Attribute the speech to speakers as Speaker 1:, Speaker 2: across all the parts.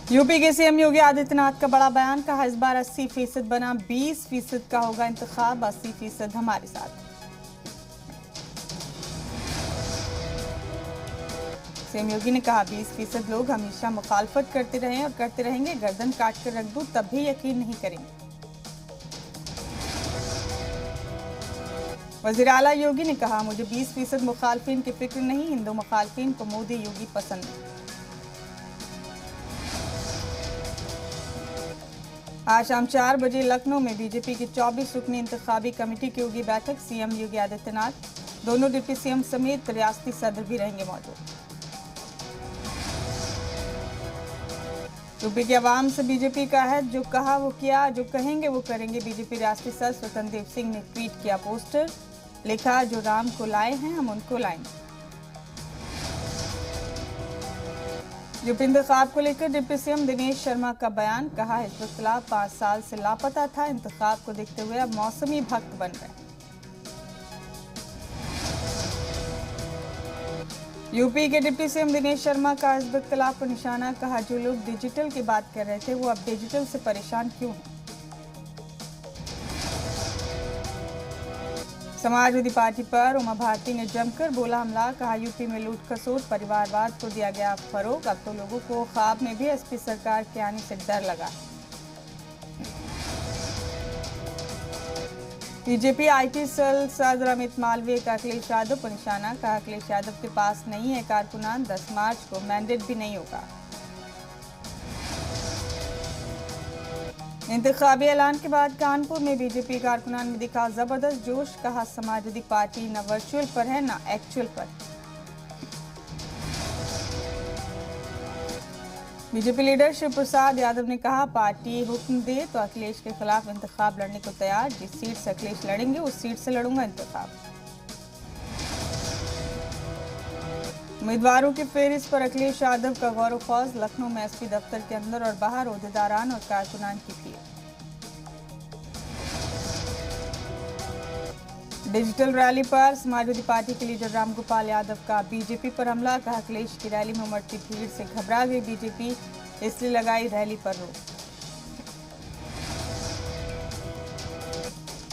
Speaker 1: UP के CM Yogi Adityanath का बड़ा बयान, कहा इस बार 80% बना 20% का होगा इंतखाब, 80% हमारे साथ। सीएम योगी ने कहा 20% लोग हमेशा मुखालफत करते रहे और करते रहेंगे, गर्दन काट कर रख दूं तब भी यकीन नहीं करेंगे। वजीर आला योगी ने कहा मुझे 20% मुखालफिन की फिक्र नहीं, हिंदू मुखालफिन को मोदी योगी पसंद है। आज शाम 4 बजे लखनऊ में बीजेपी की 24 रुकनी इंतखाबी कमेटी की होगी बैठक। सीएम योगी आदित्यनाथ, दोनों डिप्टी सीएम समेत रियासती सदर भी रहेंगे मौजूद। यूपी की आवाम से बीजेपी का है, जो कहा वो किया, जो कहेंगे वो करेंगे। बीजेपी रियासती सदर स्वतंत्र देव सिंह ने ट्वीट किया पोस्टर, लिखा जो राम को लाए हैं हम उनको लाएंगे। यूपी इंतखाब को लेकर डिप्टी सीएम दिनेश शर्मा का बयान, कहा हिज़्बुल इख्तिलाफ 5 साल से लापता था, इंतखाब को देखते हुए अब मौसमी भक्त बन गए। यूपी के डिप्टी सीएम दिनेश शर्मा का हिज़्बुल इख्तिलाफ पर निशाना, कहा जो लोग डिजिटल की बात कर रहे थे वो अब डिजिटल से परेशान क्यों हैं। समाजवादी पार्टी पर उमा भारती ने जमकर बोला हमला, कहा यूपी में लूट खसोट परिवारवाद को दिया गया फरोग, अब तो लोगों को ख्वाब में भी एसपी सरकार के आने से डर लगा। बीजेपी आईटी सेल सदर अमित मालवीय का अखिलेश यादव पर निशाना, कहा अखिलेश यादव के पास नहीं है कारकुनान, 10 मार्च को मैंडेट भी नहीं होगा। इंतखाबी ऐलान के बाद कानपुर में बीजेपी कारकुनान में दिखा जबरदस्त जोश, कहा समाजवादी पार्टी न वर्चुअल पर है न एक्चुअल पर। बीजेपी लीडर शिव प्रसाद यादव ने कहा पार्टी हुक्म दे तो अखिलेश के खिलाफ इंतखाब लड़ने को तैयार, जिस सीट से अखिलेश लड़ेंगे उस सीट से लड़ूंगा इंतखाब। उम्मीदवारों की फेहरिस्त पर अखिलेश यादव का गौर व खौज, लखनऊ में एसपी दफ्तर के अंदर और बाहर ओहदेदारान और कारकुनान की भीड़। डिजिटल रैली पर समाजवादी पार्टी के लीडर रामगोपाल यादव का बीजेपी पर हमला, कहा अखिलेश की रैली में उमड़ती भीड़ से घबरा गई बीजेपी, इसलिए लगाई रैली पर रोक।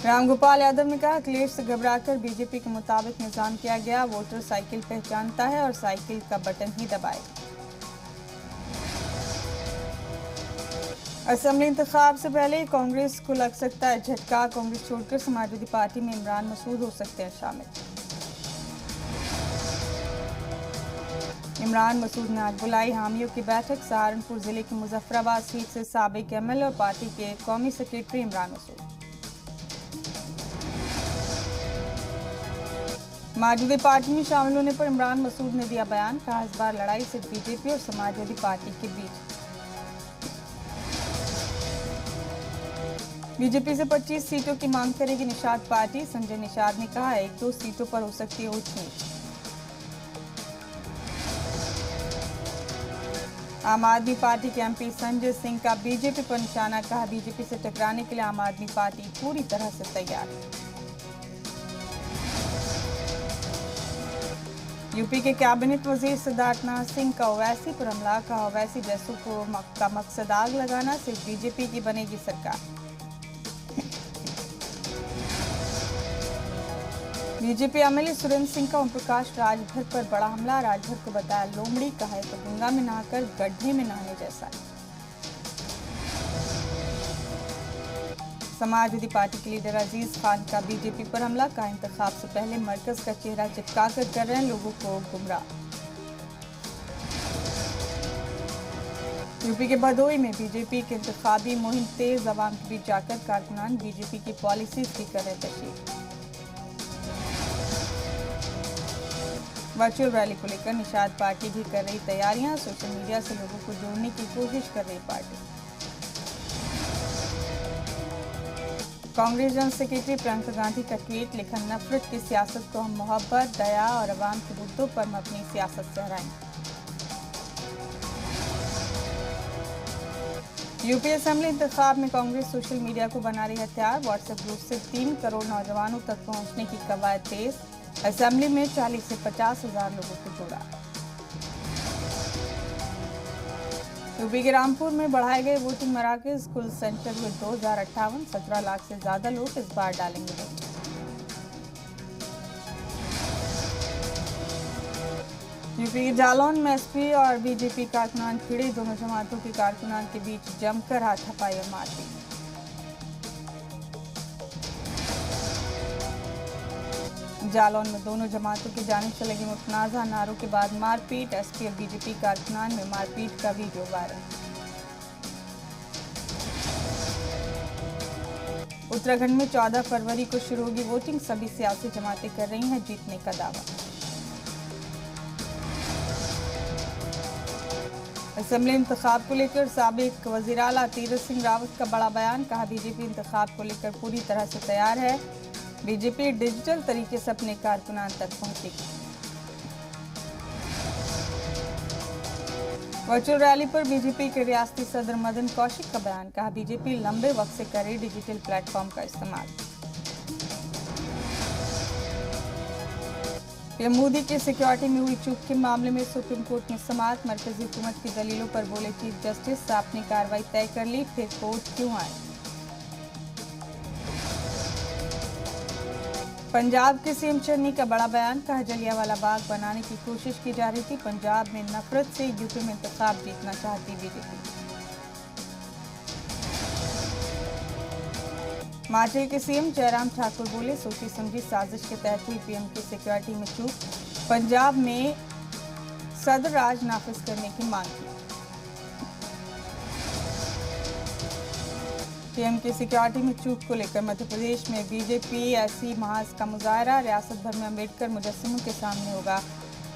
Speaker 1: रामगोपाल यादव ने कहा अखिलेश से घबराकर बीजेपी के मुताबिक निजाम किया गया, वोटर साइकिल पहचानता है और साइकिल का बटन ही दबाए। असेंबली इंतखाब से पहले कांग्रेस को लग सकता है झटका, कांग्रेस छोड़कर समाजवादी पार्टी में इमरान मसूद हो सकते हैं शामिल। इमरान मसूद ने आज बुलाई हामियों की बैठक, सहारनपुर जिले की मुजफ्फराबाद सीट से साबिक एमएलए और पार्टी के कौमी सेक्रेटरी इमरान मसूद। समाजवादी पार्टी में शामिल होने पर इमरान मसूद ने दिया बयान, कहा इस बार लड़ाई सिर्फ बीजेपी और समाजवादी पार्टी के बीच। बीजेपी से 25 सीटों की मांग करेगी निषाद पार्टी, संजय निषाद ने कहा 1-2 सीटों पर हो सकती है ऊंच नीच। आम आदमी पार्टी के एमपी संजय सिंह का बीजेपी पर निशाना, कहा बीजेपी से टकराने के लिए आम आदमी पार्टी पूरी तरह से तैयार है। यूपी के कैबिनेट वजीर सिद्धार्थनाथ सिंह का ओवैसी पर हमला, कहा ओवैसी जैसों का मकसद आग लगाना, सिर्फ बीजेपी की बनेगी सरकार। बीजेपी एमएलए सुरेंद्र सिंह का ओम प्रकाश राजभर पर बड़ा हमला, राजभर को बताया लोमड़ी, कहा तो गंगा में नहाकर गड्ढे में नहाने जैसा है। समाजवादी पार्टी के लीडर अजीज खान का बीजेपी पर हमला, कहा इंतखाब से पहले मरकज का चेहरा चिपका कर रहे हैं लोगों को गुमराह। यूपी के भदोई में बीजेपी की इंतखाबी मुहिम तेज, अवाम के बीच जाकर कारकुनान बीजेपी की पॉलिसीज की कर रहे तशरीह। वर्चुअल रैली को लेकर निषाद पार्टी भी कर रही तैयारियां, सोशल मीडिया से लोगों को जोड़ने की कोशिश कर रही party. Congress general secretary Priyanka Gandhi का ट्वीट, लिखा नफरत की सियासत को हम मोहब्बत, दया और अवाम के मुद्दों पर हम अपनी सियासत से हराएंगे। यूपी असेंबली इंतखाब में कांग्रेस सोशल मीडिया को बना रही हथियार, व्हाट्सएप ग्रुप से 3 करोड़ नौजवानों तक पहुंचने की कवायद तेज, असेंबली में 40 से 50 हजार लोगों को जोड़ा। यूपी के रामपुर में बढ़ाए गए वोटिंग मराकज, कुल सेंटर हुए 2058, 17 लाख से ज्यादा लोग इस बार डालेंगे वोट। यूपी के जालौन में एसपी और बीजेपी कारकुनान भिड़े, दोनों जमातों के कारकुनान के बीच जमकर हाथापाई और मारपीट। जालौन में दोनों जमातों की जानिब से लगे मुतनाज़ा नारों के बाद मारपीट, एसपी और बीजेपी कारकुनान में मारपीट का वीडियो वायरल। उत्तराखंड में 14 फरवरी को शुरू होगी वोटिंग, सभी सियासी जमातें कर रही हैं जीतने का दावा। असेंबली इंतखाब को लेकर साबिक वज़ीर आला तीरथ सिंह रावत का बड़ा बयान, कहा बीजेपी इंतखाब को लेकर पूरी तरह से तैयार है, बीजेपी डिजिटल तरीके से अपने कारकुनान तक पहुंचेगी। वर्चुअल रैली पर बीजेपी के रियासती सदर मदन कौशिक का बयान, कहा बीजेपी लंबे वक्त से करे डिजिटल प्लेटफॉर्म का इस्तेमाल। पीएम मोदी के सिक्योरिटी में हुई चूक के मामले में सुप्रीम कोर्ट में समाअत, मरकजी हुकूमत की दलीलों पर बोले चीफ जस्टिस, आपने कार्रवाई तय कर ली, फिर कोर्ट क्यों आए। पंजाब के सीएम चन्नी का बड़ा बयान, कहा जलियांवाला बाग बनाने की कोशिश की जा रही थी, पंजाब में नफरत से यूपी में इंतखाब जीतना चाहती बीजेपी। हिमाचल के सीएम जयराम ठाकुर बोले, सोची समझी साजिश के तहत हुई पीएम की सिक्योरिटी में चूक, पंजाब में सदर राज नाफिज करने की मांग की। पीएम की सिक्योरिटी में चूक को लेकर मध्य प्रदेश में बीजेपी ऐसी महाज का मुजाहरा, रियासत भर में अम्बेडकर मुजस्समों के सामने होगा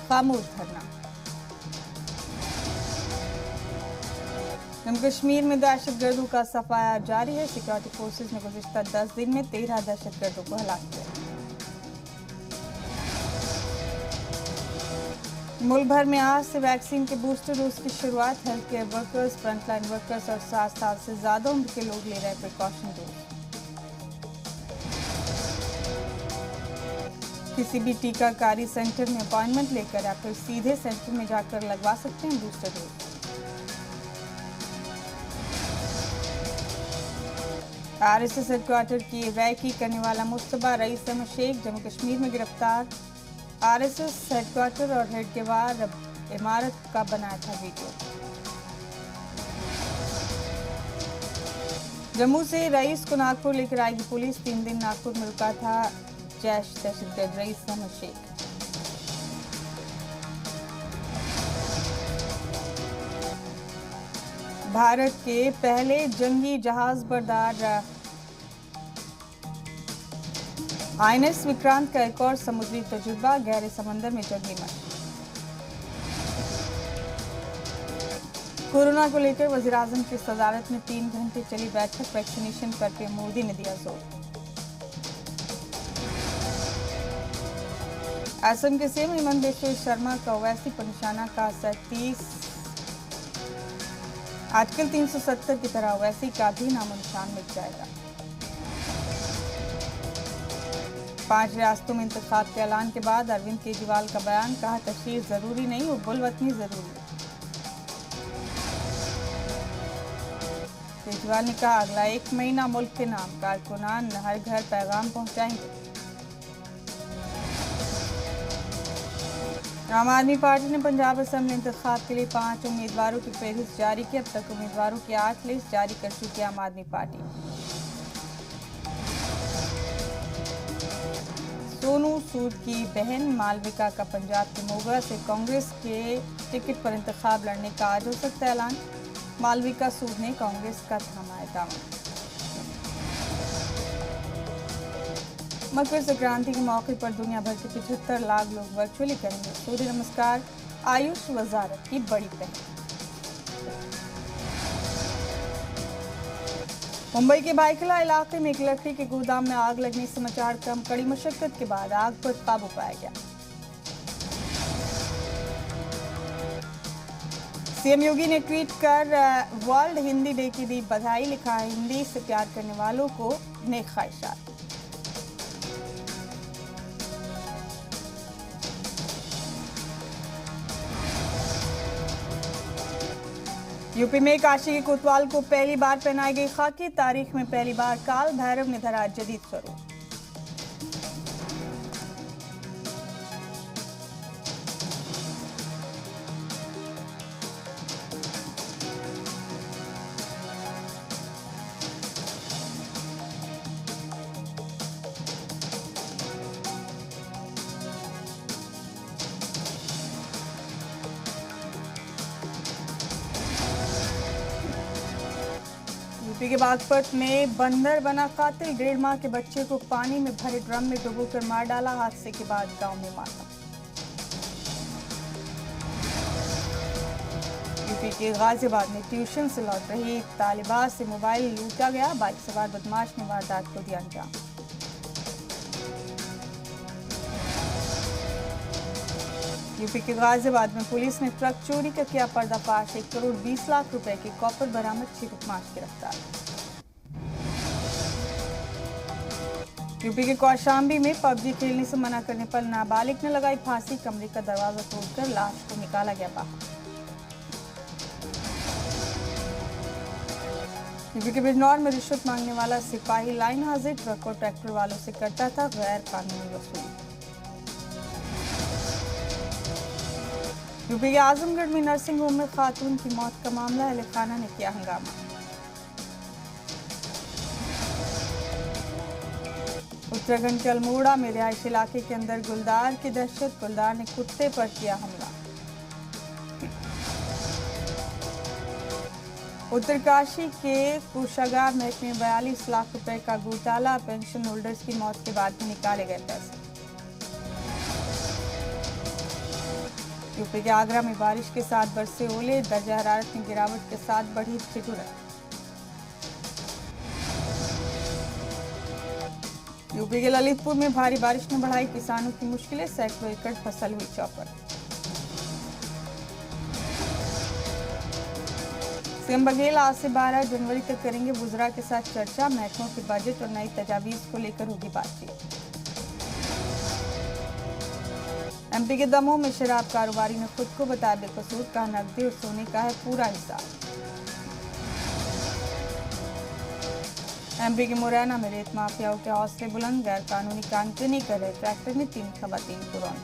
Speaker 1: खामोश धरना। जम्मू कश्मीर में दहशतगर्दों का सफाया जारी है, सिक्योरिटी फोर्सेज ने गुज़िश्ता 10 दिन में 13 दहशतगर्दों को हलाक किया। मुल्क भर में आज से वैक्सीन के बूस्टर डोज की शुरुआत, health care workers, frontline workers और 60 साल से ज्यादा उम्र के लोग ले रहे प्रिकॉशन डोज। किसी भी टीकाकारी सेंटर में अपॉइंटमेंट लेकर या फिर सीधे सेंटर में जाकर लगवा सकते हैं बूस्टर डोज। आरएसएस हेडक्वार्टर की रैकी करने वाला मुस्तबा रईस अहमद शेख जम्मू कश्मीर में गिरफ्तार, आरएसएस हेडक्वार्टर और हेडगेवार इमारत का बनाया था वीडियो। जम्मू से रईस को नागपुर लेकर आएगी पुलिस, 3 दिन नागपुर में रुका था जैश दहशतगर्द रईस अहमद शेख। भारत के पहले जंगी जहाज बरदार आईएनएस विक्रांत का एक और समुद्री तजुर्बा, गहरे समंदर में जंगी मछली। कोरोना को लेकर वज़ीर-ए-आज़म की सदारत में 3 घंटे चली बैठक, वैक्सीनेशन पर पीएम मोदी ने दिया जोर। असम के सीएम हेमंत बिस्वा शर्मा का ओवैसी पर निशाना, का 37 आर्टिकल 370 की तरह ओवैसी का भी नामो निशान मिट जाएगा। 5 रियासतों में इंतखाब के ऐलान के बाद अरविंद केजरीवाल का बयान, कहा तशरीह जरूरी नहीं, हुब्बुल वतनी जरूरी है। केजरीवाल ने कहा अगला 1 महीना मुल्क के नाम, कारकुनान हर घर पैगाम पहुंचाएंगे। आम आदमी पार्टी ने पंजाब असेंबली इंतखाब के लिए 5 उम्मीदवारों की फहरिस्त जारी की, अब तक उम्मीदवारों की 8 लिस्ट जारी कर चुकी है आम आदमी पार्टी। सोनू सूद की बहन मालविका का पंजाब के मोगरा से कांग्रेस के टिकट पर इंतखाब लड़ने का आज हो सकता है ऐलान, मालविका सूद ने कांग्रेस का थामा है दामन। मकर संक्रांति के मौके पर दुनिया भर के 75 लाख लोग वर्चुअली करेंगे सूर्य नमस्कार, आयुष वजारत की बड़ी पहल। मुंबई के भाईखला इलाके में एक लकड़ी के गोदाम में आग लगने के समाचार कम, कड़ी मशक्कत के बाद आग पर काबू पाया गया। सीएम योगी ने ट्वीट कर वर्ल्ड हिंदी डे की दी बधाई, लिखा है हिंदी से प्यार करने वालों को नेक ख्वाहिशात। यूपी में काशी के कोतवाल को पहली बार पहनाई गई खाकी। तारीख में पहली बार काल भैरव ने धरा जदीद स्वरूप। यूपी के बागपत में बंदर बना कातिल। 1.5 माह के बच्चे को पानी में भरे ड्रम में डुबोकर मार डाला। हादसे के बाद गांव में मातम। यूपी के गाजियाबाद में ट्यूशन से लौट रही तालिबा से मोबाइल लूटा गया। बाइक सवार बदमाश ने वारदात को दिया अंजाम। यूपी के गाजियाबाद में पुलिस ने ट्रक चोरी का किया पर्दाफाश। 1 करोड़ 20 लाख रुपए के कॉपर बरामद। 6 बदमाश गिरफ्तार। यूपी के कौशाम्बी में पबजी खेलने से मना करने पर नाबालिग ने लगाई फांसी। कमरे का दरवाजा तोड़कर लाश को निकाला गया बाहर। यूपी के बिजनौर में रिश्वत मांगने वाला सिपाही लाइन हाजिर। ट्रक और ट्रैक्टर वालों से करता था गैर कानूनी वसूली। यूपी के आजमगढ़ में नर्सिंग होम में खातून की मौत का मामला। अहले खाना ने किया हंगामा। उत्तराखंड के अल्मोड़ा में रिहायशी इलाके के अंदर गुलदार की दहशत। गुलदार ने कुत्ते पर किया हमला। उत्तरकाशी के कोषागार महकमे में 42 लाख रुपए का घोटाला। पेंशन होल्डर्स की मौत के बाद भी निकाले गए पैसे। यूपी के आगरा में बारिश के साथ बरसे ओले। दर्जा हरारत में गिरावट के साथ बढ़ी ठिठुरन। यूपी के ललितपुर में भारी बारिश ने बढ़ाई किसानों की मुश्किलें। सैकड़ों एकड़ फसल हुई चौपट। सीएम बघेल आज से 12 जनवरी तक करेंगे वुज़रा के साथ चर्चा। महकमों के बजट और नई तजावीज़ को लेकर होगी बातचीत। एमपी के दमोह में शराब कारोबारी ने खुद को बताया बेकसूर। कहा नकदी और सोने का है पूरा हिसाब। एमपी के मुरैना में रेत माफियाओं के हौसले बुलंद। गैर कानूनी काम क्यों नहीं कर रहे ट्रैक्टर में 3 खवातीन को रौंद।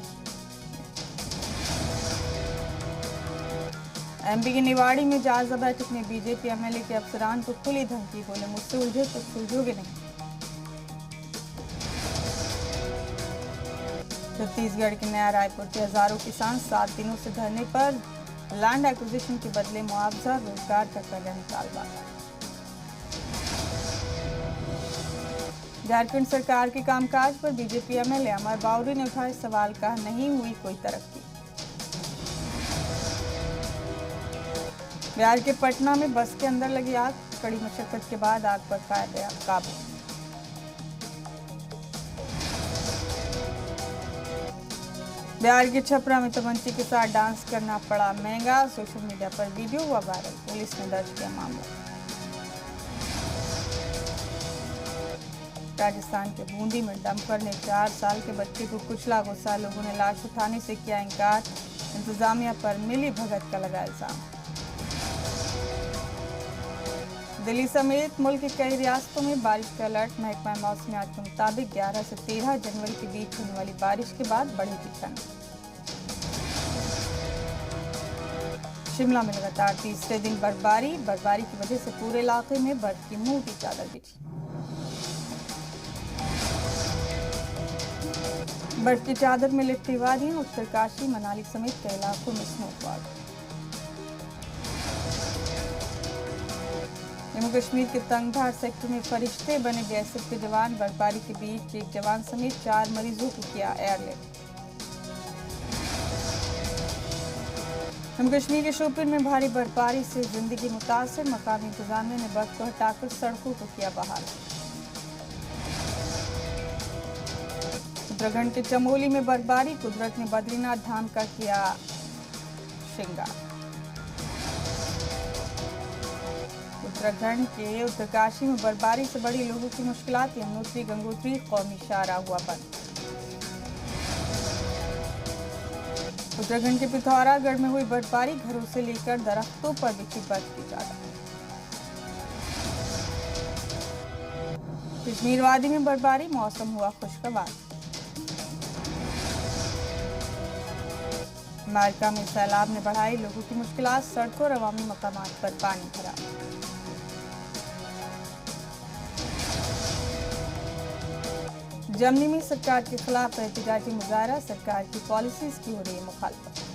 Speaker 1: एमपी के निवाड़ी में जायजा बैठक में बीजेपी एमएलए के अफसरान को खुली धमकी। बोले मुझसे उलझे तो सुलझोगे नहीं। छत्तीसगढ़ के नया रायपुर के हजारों किसान 7 दिनों से धरने पर। लैंड एक्विजिशन के बदले मुआवजा रोजगार का कर रहे मुतालबा। झारखंड सरकार के कामकाज पर बीजेपी एमएलए अमर बाउरी ने उठाए सवाल। कहा नहीं हुई कोई तरक्की। बिहार के पटना में बस के अंदर लगी आग। कड़ी मशक्कत के बाद आग पर पाया गया काबू। बिहार के छपरा में तमंची के साथ डांस करना पड़ा महंगा। सोशल मीडिया पर वीडियो हुआ वायरल। पुलिस ने दर्ज किया मामला। राजस्थान के बूंदी में डंपर ने 4 साल के बच्चे को कुचला। गुस्सा लोगों ने लाश उठाने से किया इंकार। इंतजामिया पर मिली भगत का लगा इल्जाम। दिल्ली समेत मुल्क के कई रियासतों में बारिश का अलर्ट। महकमा मौसमियात के मुताबिक 11 से 13 जनवरी के बीच होने वाली बारिश के बाद बढ़ेगी ठंड। शिमला में लगातार तीसरे दिन बर्फबारी। बर्फबारी की वजह से पूरे इलाके में बर्फ की मोटी चादर बिछी। बर्फ की चादर में लिपटी वादियां। उत्तरकाशी मनाली समेत कई इलाकों में स्नोफॉल। जम्मू कश्मीर के तंगधार सेक्टर में फरिश्ते बने बीएसएफ के जवान। बर्फबारी के बीच एक जवान समेत 4 मरीजों को किया एयरलिफ्ट। जम्मू कश्मीर के शोपियान में भारी बर्फबारी से जिंदगी मुतासर। मकामी इंतजामिया ने बर्फ को हटाकर सड़कों को किया बहाल। उत्तराखंड के चमोली में बर्फबारी। कुदरत ने बद्रीनाथ धाम का किया श्रृंगार। उत्तराखंड के उत्तरकाशी में बर्फबारी से बड़ी लोगों की मुश्किलात। यमुनोत्री गंगोत्री कौमी शाहराह हुआ बंद। उत्तराखंड के पिथौरागढ़ में हुई बर्फबारी, घरों से लेकर दरख्तों पर बिखरी बर्फ की चादर। कश्मीर वादी में बर्फबारी, मौसम हुआ खुशगवार। अमेरिका में सैलाब ने बढ़ाई लोगों की मुश्किलात, सड़कों और अवामी मकामात पर पानी भरा। जर्मनी में सरकार के खिलाफ एहतजाजी मुजाहरा, सरकार की पॉलिसीज की हो रही है मुखालफत।